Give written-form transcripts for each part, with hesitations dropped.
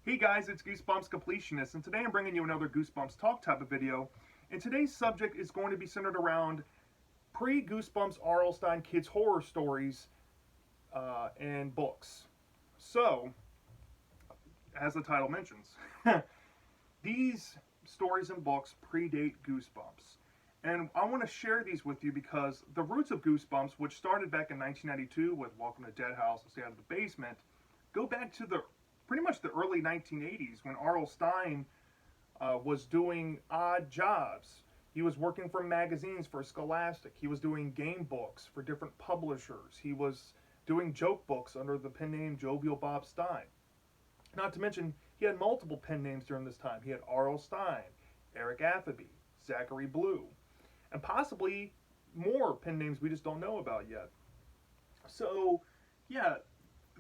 Hey guys, it's Goosebumps Completionist, and today I'm bringing you another Goosebumps talk type of video. And today's subject is going to be centered around pre-Goosebumps R.L. Stine kids horror stories and books. So, as the title mentions, these stories and books predate Goosebumps. And I want to share these with you because the roots of Goosebumps, which started back in 1992 with Welcome to Dead House and Stay Out of the Basement, go back to the pretty much the early 1980s when R.L. Stine was doing odd jobs. He was working for magazines for Scholastic. He was doing game books for different publishers. He was doing joke books under the pen name Jovial Bob Stine. Not to mention, he had multiple pen names during this time. He had R.L. Stine, Eric Atherby, Zachary Blue, and possibly more pen names we just don't know about yet. So, yeah,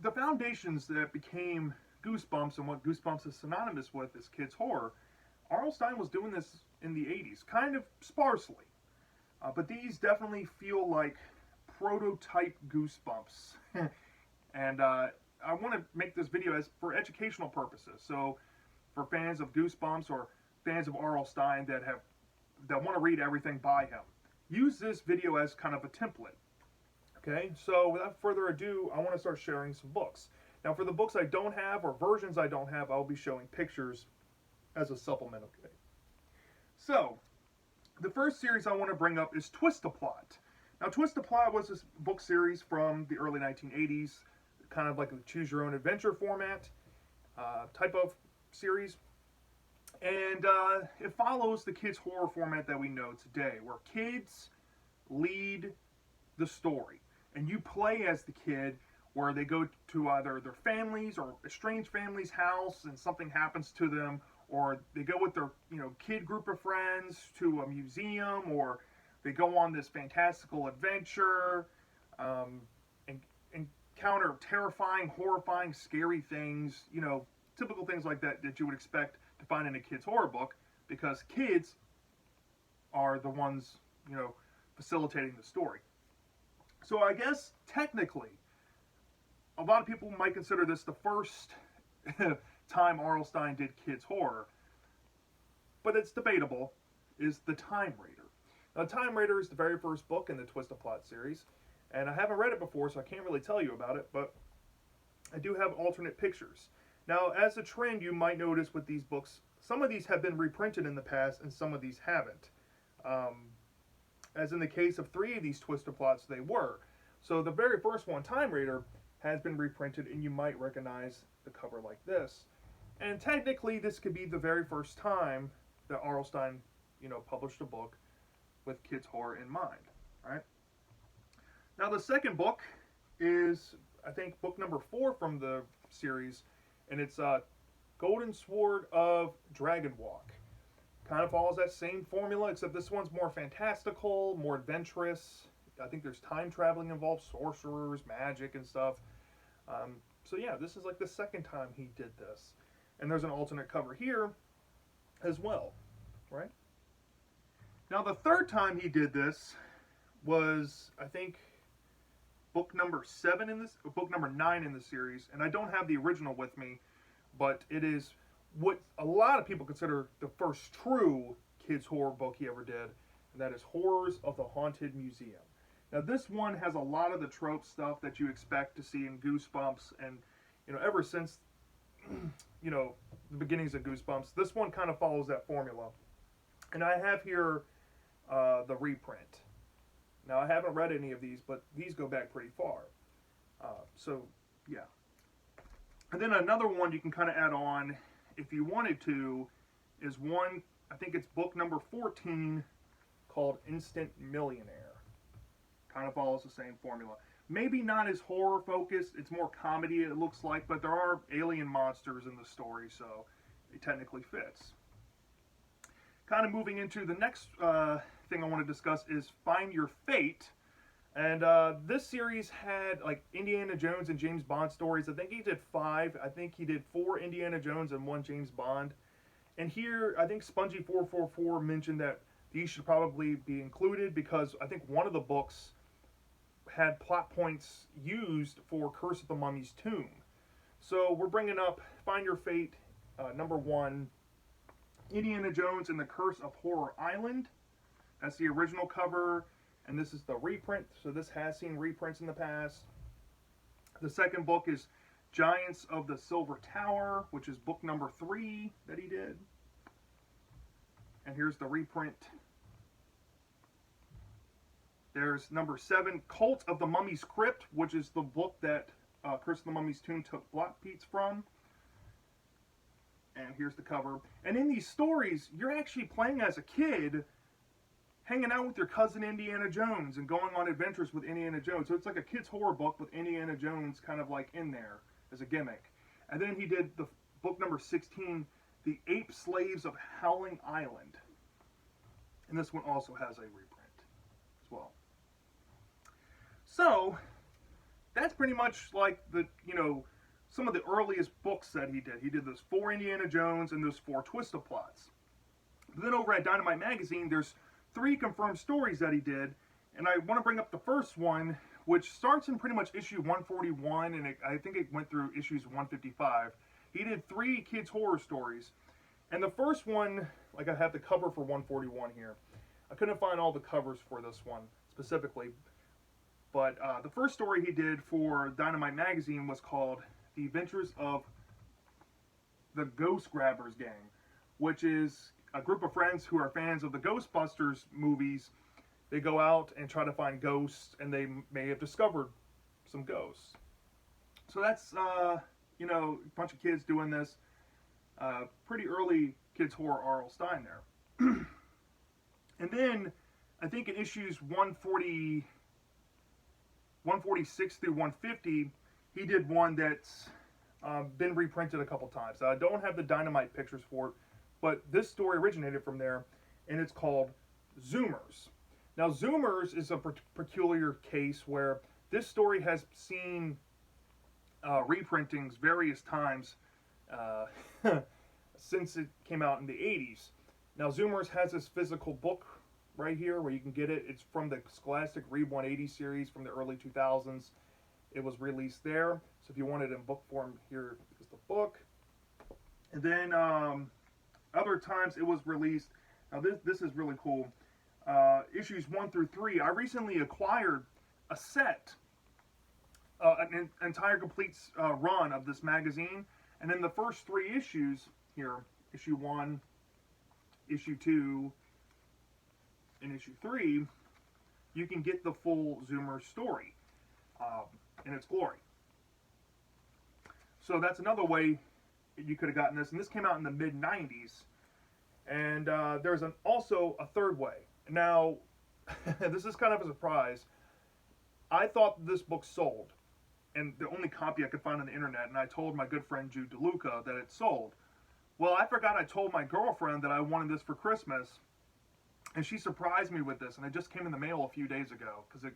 the foundations that became Goosebumps and what Goosebumps is synonymous with is kids' horror. R.L. Stine was doing this in the 80s, kind of sparsely. But these definitely feel like prototype Goosebumps. And I want to make this video as for educational purposes. So for fans of Goosebumps or fans of R.L. Stine that want to read everything by him, use this video as kind of a template. Okay, so without further ado, I want to start sharing some books. Now, for the books I don't have, or versions I don't have, I'll be showing pictures as a supplement, okay? So, the first series I want to bring up is Twist-A-Plot. Now, Twist-A-Plot was this book series from the early 1980s, kind of like a choose-your-own-adventure format type of series. And it follows the kids' horror format that we know today, where kids lead the story. And you play as the kid, where they go to either their families or estranged family's house and something happens to them, or they go with their kid group of friends to a museum, or they go on this fantastical adventure and encounter terrifying, horrifying, scary things, typical things like that that you would expect to find in a kid's horror book, because kids are the ones facilitating the story. So I guess technically a lot of people might consider this the first time R.L. Stine did kids' horror, but it's debatable, is The Time Raider. Now, The Time Raider is the very first book in the Twist-A-Plot series, and I haven't read it before, so I can't really tell you about it, but I do have alternate pictures. Now, as a trend, you might notice with these books, some of these have been reprinted in the past, and some of these haven't. As in the case of 3 of these Twist-A-Plots, they were. So the very first one, Time Raider, has been reprinted, and you might recognize the cover like this. And technically, this could be the very first time that R.L. Stine, published a book with kids' horror in mind, right? Now, the second book is, I think, book number 4 from the series, and it's Golden Sword of Dragon Walk. Kind of follows that same formula, except this one's more fantastical, more adventurous. I think there's time traveling involved, sorcerers, magic, and stuff. So yeah, this is like the second time he did this. And there's an alternate cover here as well, right? Now the third time he did this was, I think, book number 9 in the series. And I don't have the original with me, but it is what a lot of people consider the first true kids horror book he ever did. And that is Horrors of the Haunted Museum. Now this one has a lot of the trope stuff that you expect to see in Goosebumps, and ever since the beginnings of Goosebumps, this one kind of follows that formula. And I have here the reprint. Now I haven't read any of these, but these go back pretty far. So yeah. And then another one you can kind of add on if you wanted to is one, I think it's book number 14, called Instant Millionaire. Kind of follows the same formula. Maybe not as horror focused, it's more comedy it looks like, but there are alien monsters in the story, so it technically fits. Kind of moving into the next thing I want to discuss is Find Your Fate. And this series had like Indiana Jones and James Bond stories. I think he did 5. I think he did 4 Indiana Jones and 1 James Bond. And here, I think Spongy444 mentioned that these should probably be included because I think one of the books had plot points used for Curse of the Mummy's Tomb. So we're bringing up Find Your Fate Number one, Indiana Jones and the Curse of Horror Island. That's the original cover, and this is the reprint. So this has seen reprints in the past. The second book is Giants of the Silver Tower, which is book number 3 that he did. And here's the reprint. There's number 7, Cult of the Mummy's Crypt, which is the book that Curse of the Mummy's Tomb took block peats from. And here's the cover. And in these stories, you're actually playing as a kid, hanging out with your cousin Indiana Jones and going on adventures with Indiana Jones. So it's like a kid's horror book with Indiana Jones kind of like in there as a gimmick. And then he did the book number 16, The Ape Slaves of Howling Island. And this one also has a reprint as well. So, that's pretty much like the, some of the earliest books that he did. He did those 4 Indiana Jones and those 4 Twist-of plots. But then over at Dynamite Magazine, there's 3 confirmed stories that he did. And I want to bring up the first one, which starts in pretty much issue 141, and I think it went through issues 155. He did 3 kids' horror stories. And the first one, like I have the cover for 141 here. I couldn't find all the covers for this one specifically. But the first story he did for Dynamite Magazine was called The Adventures of the Ghost Grabbers Gang, which is a group of friends who are fans of the Ghostbusters movies. They go out and try to find ghosts, and they may have discovered some ghosts. So that's, a bunch of kids doing this. Pretty early kids' horror R.L. Stine there. And then, I think in issues 146 through 150, he did one that's been reprinted a couple times. I don't have the Dynamite pictures for it, but this story originated from there, and it's called Zoomers. Now, Zoomers is a peculiar case where this story has seen reprintings various times since it came out in the 80s. Now, Zoomers has this physical book right here where you can get it. It's from the Scholastic Read 180 series from the early 2000s. It was released there. So if you want it in book form, here is the book. And then other times it was released. Now this is really cool. Issues 1 through 3. I recently acquired a set, an entire complete run of this magazine. And then the first 3 issues here, issue 1, issue 2, and issue 3, you can get the full Zoomer story in its glory. So that's another way you could have gotten this. And this came out in the mid-90s. And there's also a third way. Now, this is kind of a surprise. I thought this book sold. And the only copy I could find on the internet. And I told my good friend Jude DeLuca that it sold. Well, I forgot I told my girlfriend that I wanted this for Christmas. And she surprised me with this. And it just came in the mail a few days ago. Because it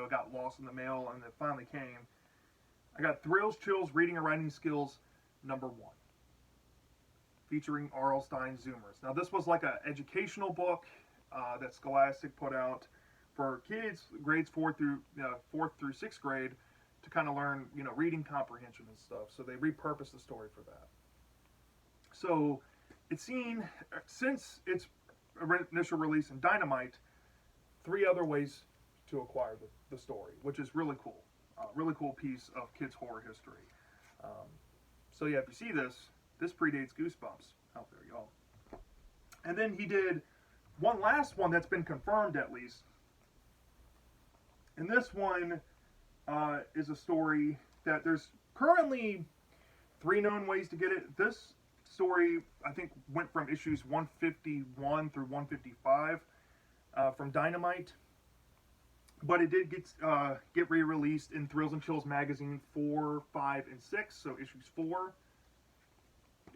got lost in the mail. And it finally came. I got Thrills, Chills, Reading and Writing Skills, number 1. Featuring R.L. Stine Zoomers. Now, this was like an educational book that Scholastic put out for kids, grades 4th through 6th grade, to kind of learn, reading comprehension and stuff. So they repurposed the story for that. So it's seen, since its initial release in Dynamite, 3 other ways to acquire the story, which is really cool. Really cool piece of kids' horror history. So yeah, if you see this predates Goosebumps out there, y'all. And then he did one last one that's been confirmed, at least. And this one is a story that there's currently 3 known ways to get it. This story, I think, went from issues 151 through 155 from Dynamite. But it did get re-released in Thrills and Chills magazine 4, 5, and 6. So issues 4,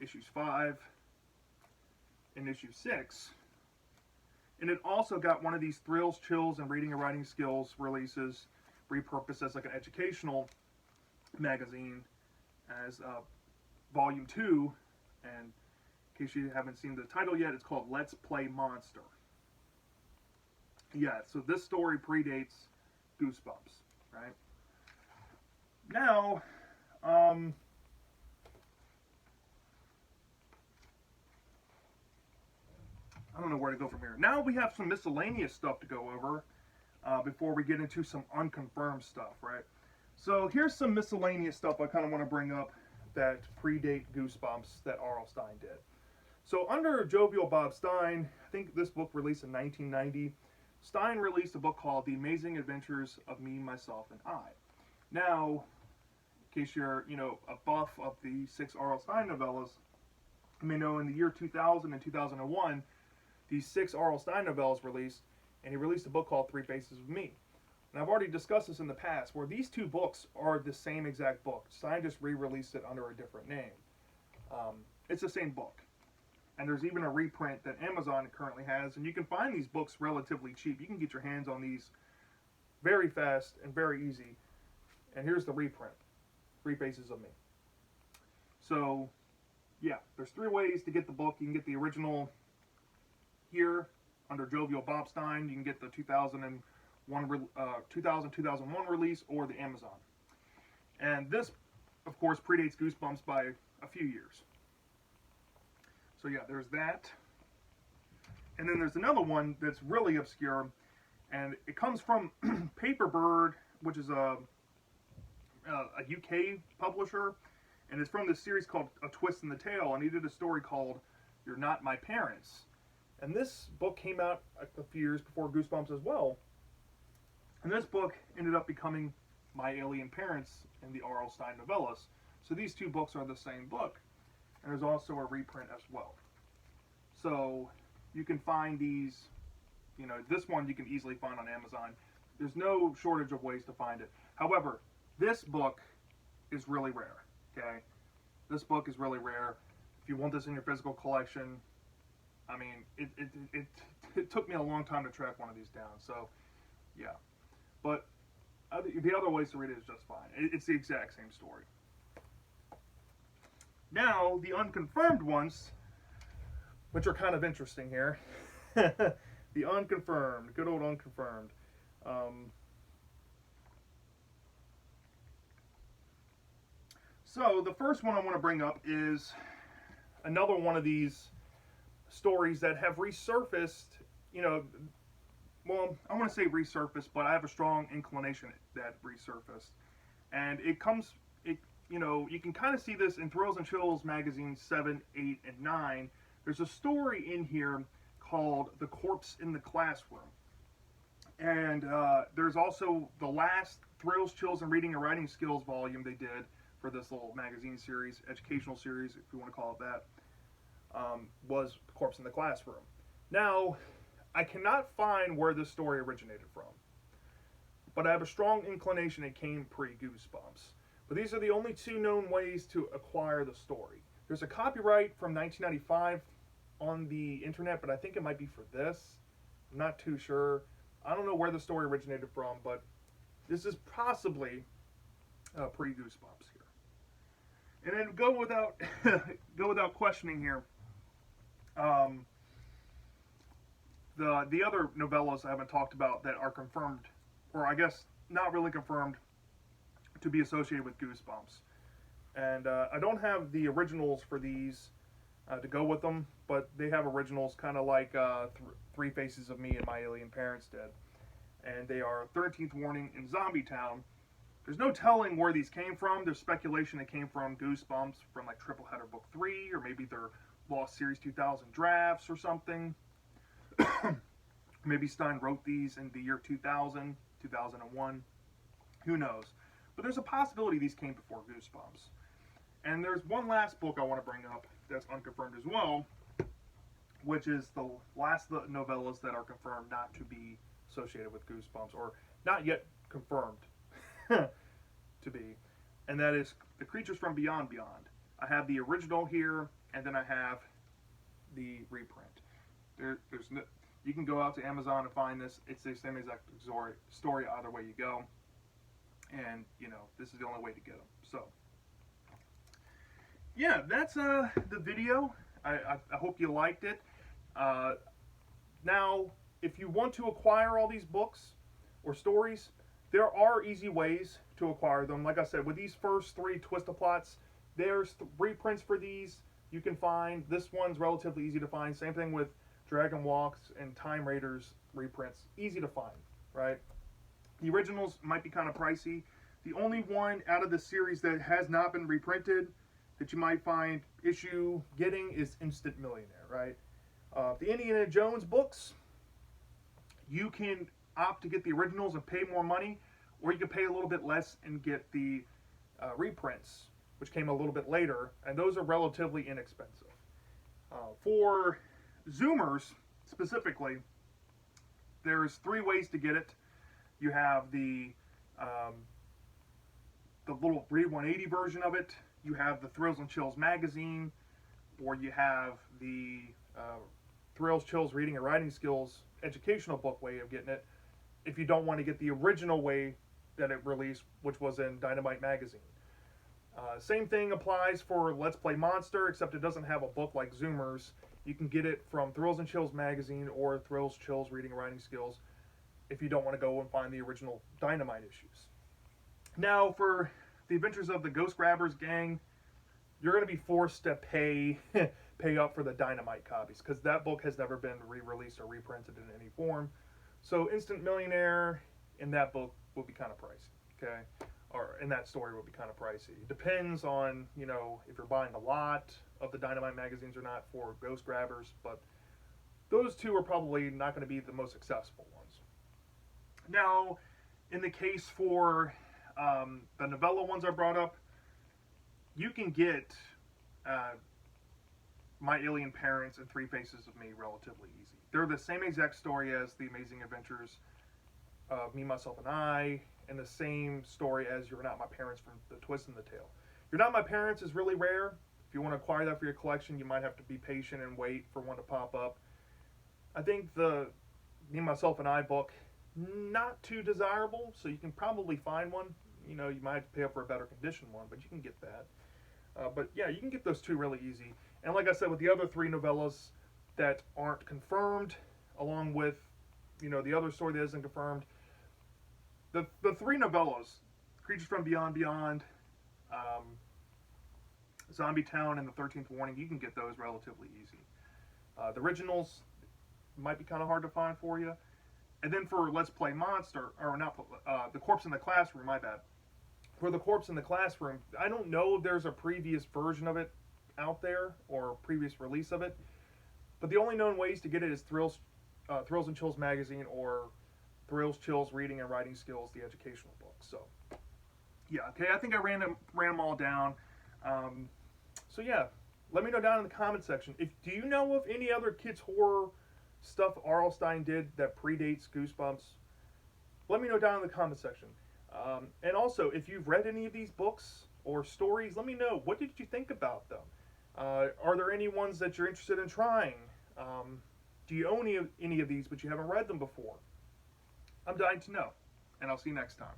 issues 5, and issue 6. And it also got one of these Thrills, Chills, and Reading and Writing Skills releases repurposed as like an educational magazine as volume 2. And in case you haven't seen the title yet, it's called Let's Play Monster. Yeah, so this story predates Goosebumps, right? Now, I don't know where to go from here. Now we have some miscellaneous stuff to go over before we get into some unconfirmed stuff, right? So here's some miscellaneous stuff I kind of want to bring up that predate Goosebumps that R.L. Stine did. So under Jovial Bob Stine, I think this book released in 1990, Stine released a book called The Amazing Adventures of Me, Myself, and I. Now, in case you're, a buff of the 6 R.L. Stine novellas, you may know in the year 2000 and 2001, these 6 R.L. Stine novellas released, and he released a book called Three Faces of Me. And I've already discussed this in the past, where these two books are the same exact book. Stine just re-released it under a different name. It's the same book. And there's even a reprint that Amazon currently has, and you can find these books relatively cheap. You can get your hands on these very fast and very easy. And here's the reprint, Three Faces of Me. So, yeah, there's 3 ways to get the book. You can get the original here under Jovial Bob Stine. You can get the 2001 release, or the Amazon. And this, of course, predates Goosebumps by a few years. So yeah, there's that. And then there's another one that's really obscure, and it comes from Paperbird, which is a UK publisher, and it's from this series called A Twist in the Tale, and he did a story called You're Not My Parents. And this book came out a few years before Goosebumps as well. And this book ended up becoming My Alien Parents in the R.L. Stine novellas. So these 2 books are the same book. And there's also a reprint as well. So you can find these, this one you can easily find on Amazon. There's no shortage of ways to find it. However, this book is really rare, okay? This book is really rare. If you want this in your physical collection, I mean, it took me a long time to track one of these down. So, yeah. But the other ways to read it is just fine. It's the exact same story. Now, the unconfirmed ones, which are kind of interesting here. The unconfirmed, good old unconfirmed. So, the first one I want to bring up is another one of these stories that have resurfaced, well, I want to say resurfaced, but I have a strong inclination that resurfaced. And it comes, you can kind of see this in Thrills and Chills magazine 7, 8, and 9. There's a story in here called The Corpse in the Classroom. And there's also the last Thrills, Chills, and Reading and Writing Skills volume they did for this little magazine series, educational series, if you want to call it that, was The Corpse in the Classroom. Now, I cannot find where this story originated from, but I have a strong inclination it came pre-Goosebumps. But these are the only 2 known ways to acquire the story. There's a copyright from 1995 on the internet, but I think it might be for this. I'm not too sure. I don't know where the story originated from, but this is possibly pre-Goosebumps here. And then go without questioning here. The other novellas I haven't talked about that are confirmed, or I guess not really confirmed, to be associated with Goosebumps. And I don't have the originals for these to go with them, but they have originals kind of like Three Faces of Me and My Alien Parents did. And they are 13th Warning in Zombie Town. There's no telling where these came from. There's speculation it came from Goosebumps, from like Triple Header Book 3, or maybe their Lost Series 2000 drafts or something. Maybe Stine wrote these in the year 2000, 2001. Who knows? But there's a possibility these came before Goosebumps. And there's one last book I want to bring up that's unconfirmed as well, which is the last novellas that are confirmed not to be associated with Goosebumps, or not yet confirmed to be. And that is The Creatures from Beyond Beyond. I have the original here, and then I have the reprint. There's no, you can go out to Amazon and find this. It's the same exact story either way you go. And, this is the only way to get them. So, yeah, that's the video. I hope you liked it. Now, if you want to acquire all these books or stories, there are easy ways to acquire them. Like I said, with these first 3 twist-a-plots, there's reprints for these you can find. This one's relatively easy to find. Same thing with Dragon Walks, and Time Raiders reprints. Easy to find, right? The originals might be kind of pricey. The only one out of the series that has not been reprinted that you might find issue getting is Instant Millionaire, right? The Indiana Jones books, you can opt to get the originals and pay more money, or you can pay a little bit less and get the reprints, which came a little bit later, and those are relatively inexpensive. For Zoomers specifically, there's 3 ways to get it. You have the little Read 180 version of it. You have the Thrills and Chills magazine, or you have the Thrills, Chills, Reading and Writing Skills educational book way of getting it. If you don't want to get the original way that it released, which was in Dynamite magazine. Same thing applies for Let's Play Monster, except it doesn't have a book like Zoomers. You can get it from Thrills and Chills magazine or Thrills, Chills, Reading and Writing Skills if you don't want to go and find the original Dynamite issues. Now, for the Adventures of the Ghost Grabbers gang, you're going to be forced to pay up for the Dynamite copies, because that book has never been re-released or reprinted in any form. So Instant Millionaire in that book will be kind of pricey, okay? Or in that story will be kind of pricey. It depends on, you know, if you're buying a lot of the Dynamite magazines or not for Ghost Grabbers, but those two are probably not going to be the most successful ones. Now, in the case for the novella ones I brought up, you can get My Alien Parents and Three Faces of Me relatively easy. They're the same exact story as The Amazing Adventures of Me, Myself, and I, and the same story as You're Not My Parents from The Twist and the Tail. You're Not My Parents is really rare. If you want to acquire that for your collection, you might have to be patient and wait for one to pop up. I think the Me, Myself, and I book, not too desirable, so you can probably find one. You know, you might have to pay up for a better condition one, but you can get that. But yeah, you can get those two really easy. And like I said, with the other 3 novellas that aren't confirmed, along with, you know, the other story that isn't confirmed, the 3 novellas, Creatures from Beyond, Zombie Town, and The 13th Warning, you can get those relatively easy. The originals might be kind of hard to find for you. And then for Let's Play Monster, or not, The Corpse in the Classroom, my bad. For The Corpse in the Classroom, I don't know if there's a previous version of it out there, or a previous release of it, but the only known ways to get it is Thrills and Chills magazine, or Thrills, Chills, Reading and Writing Skills, the educational book. So, yeah, okay, I think I ran them all down. So yeah, let me know down in the comment section. Do you know of any other kids' horror stuff R.L. Stine did that predates Goosebumps? Let me know down in the comment section. And also, if you've read any of these books or stories, let me know. What did you think about them? Are there any ones that you're interested in trying? Do you own any of these but you haven't read them before? I'm dying to know. And I'll see you next time.